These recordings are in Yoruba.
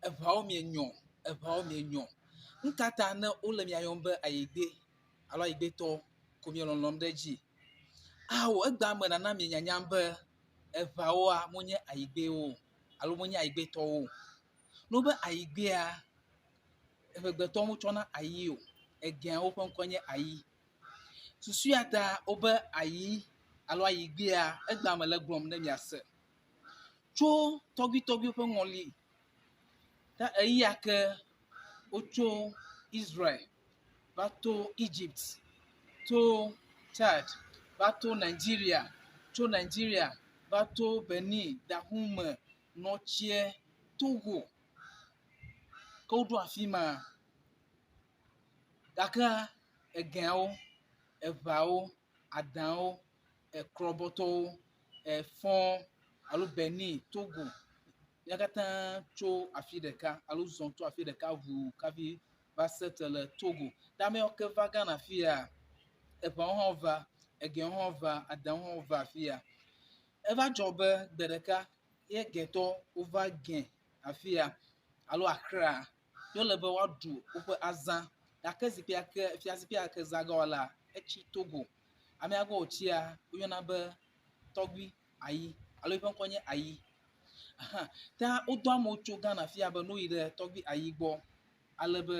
Eʋeawo mienyo, eʋeawo mienyo. Nkata ne wole miayɔm be Ayigbe alo Ayigbetɔ ko mielɔlɔm ɖe edzi. Awɔ egba me nana mienyanam be eʋeawoa monye Ayigbewo alo monye Ayigbetɔwo. No be Ayigbea, eʋegbetɔwo motsɔna ayi o. Egẽawo ƒe ŋkɔ nye ayi. Susuea ta wobe ayi alo Ayigbea egba me le gblɔm ne miase. Tso tɔgbuitɔgbuiwo ƒe ŋɔli ta eya ke wotso Israel va to Egypt, to Chad, va to Nigeria, tso Nigeria va to Benin, Dahomey, Nɔtsie, Togo, ke woɖo afi ma. Gake egẽawo, eʋeawo, adãwo, ekrɔbɔtɔwo, efɔ̃ alo Benin, Togo, ya katã tso afi ɖeka alo zɔ to afi ɖeka ʋu kafi va settle le Togo. Ta ame yawo ke va Ghana afia, eʋeawo hã va, egẽawo hã va, adãwo hã va afia. Eva dzɔ be gbe ɖeka ye gẽtɔwo wova gẽ afia alo Accra, ye wole be woaɖu woƒe azã. Gake fiazikpui ke zã ge woala, etsi Togo. Amea ke wòtsia, woyɔna be tɔgbui ayi alo eƒe ŋkɔ nye ayi. Ta wodo amewo tso Ghana fia be no yi ɖe tɔgbui ayi gbɔ, ale be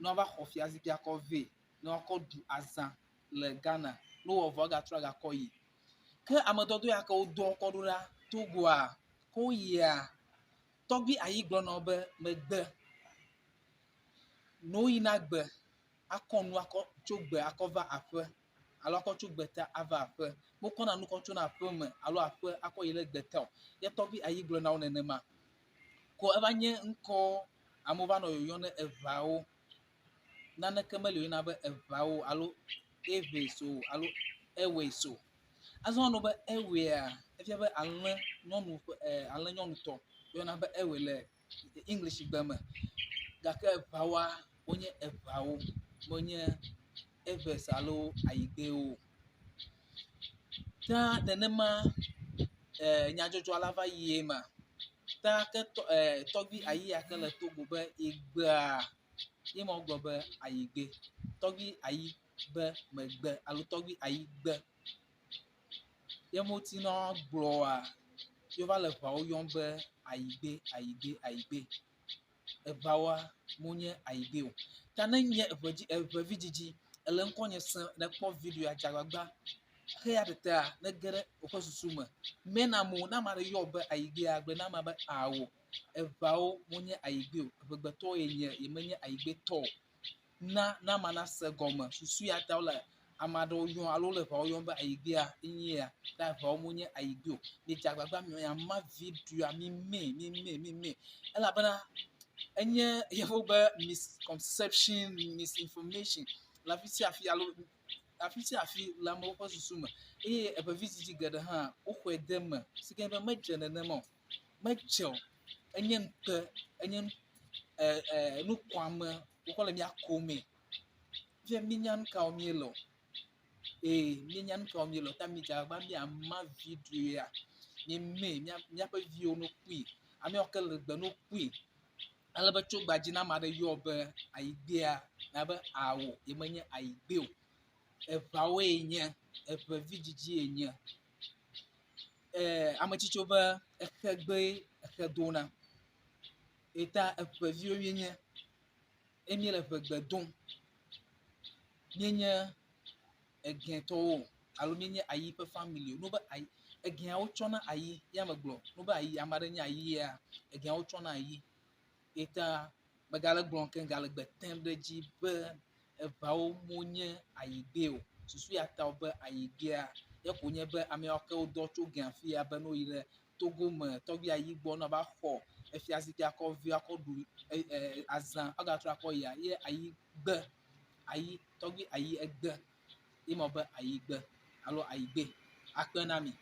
ne woava xɔ fiazikpui akɔ vɛ, ne woakɔ ɖu azã le Ghana, ne wowɔ vɔ agatrɔ agakɔ yi. Ke ame dɔdɔ ya ke wodoa kɔ ɖo ɖa Togoa, ke woyia, tɔgbui ayi gblɔ na wo be megbe. Ne woyina gbe, akɔ nu akɔ tso gbe akɔ va aƒe alo akɔ tso gbeta ava aƒe. Mokɔna nu kɔ tsona aƒe me alo aƒe akɔ yi ɖe gbeta o. Ye tɔgbui ayi gblɔ na wo nenema. Ko eva nye ŋkɔ amewo va nɔ yɔyɔ ne eʋeawo. Naneke meli woyɔna be eʋeawo alo Eʋes o alo Eʋes o. Azɔ nɔ be Eʋea, efia be alẽ nyɔnutɔ woyɔna be Eʋe le English gbe me. Gake eʋeawoa, wonye eʋeawo, wonye Eʋes alo Ayigbewo. Ta nenema nyadzɔdzɔ la va yi ye ma. Ta ke tɔgbui ayi ya ke le Togo be Egbea, ye ma wogblɔ be Ayigbe. Tɔgbui ayi be megbe alo tɔgbui ayi gbe. Ye moti ne woagblɔa, ye wova le eʋeawo yɔm be Ayigbe, Ayigbe, Ayigbe. Eʋeawoa, monye Ayigbe o. Ta ne nye eʋevi dzidzi, ele ŋkɔnye sẽ ne kpɔ videoa dze agbagba, heya tetea, ne ge ɖe woƒe susu me. Mena mo ne ame aɖe yɔ be Ayigbea, gblɔ na amea be awo, eʋeawo monye Ayigbe o. Eʋegbetɔwo ye nye, ye menye Ayigbetɔ o. Na ame nase gɔme. Susu ya ta wole ame aɖewo yɔm alo wole eʋeawo yɔm be Ayigbea nye ya. Ta eʋeawo monye Ayigbe o. Midze agbagba miama videoa mime. Elabena enye yevo be misconception, misinformation le afi sia afi alo afi sia afi le amewo ƒe susu me. Eye eʋevi dzidzi geɖe hã woxɔe de me si ke be medze nenema o. Medze o. Enye ŋukpe, enye nukɔame wokɔ le mia komee. Fia mienya nu kawo miele o. Mienya nu kawo miele o. Ta midze agbagba miama video ya. Mime, miaƒe viwo nokpui. Ame yawo ke le gbe nokpui. Ale be tso gbadzi ne ame aɖe yɔ be Ayigbea, na be awo, ye menye Ayigbe o. Eʋeawo ye nye, eʋevi dzidzi ye nye. Ame tsitsiwo be exegbe exe dona. Eta eʋeviwo mienye. Ye miele eʋegbe dom. Mienye egẽtɔwo alo mienye ayi ƒe family o. No be ayi, egẽawo tsɔna ayi, ya megblɔ. No be ayi, ame aɖe nye ayia, egẽawo tsɔna ayi. Eta megale gblɔm ke gale gbe tem ɖe edzi be eʋeawo monye Ayigbe o. Susu ya ta wo be Ayigbea, ye ko nye be ame yawo ke wodɔ tso gẽ afia be no yi ɖe Togo me, tɔgbui ayi gbɔ ne woava xɔ efiazikpui akɔ vɛ akɔ ɖu azã agatrɔ akɔ yia, ye Ayigbe, ayi, tɔgbui ayi egbe. Ye ma be Ayigbe alo Ayigbe. Akpe na mi.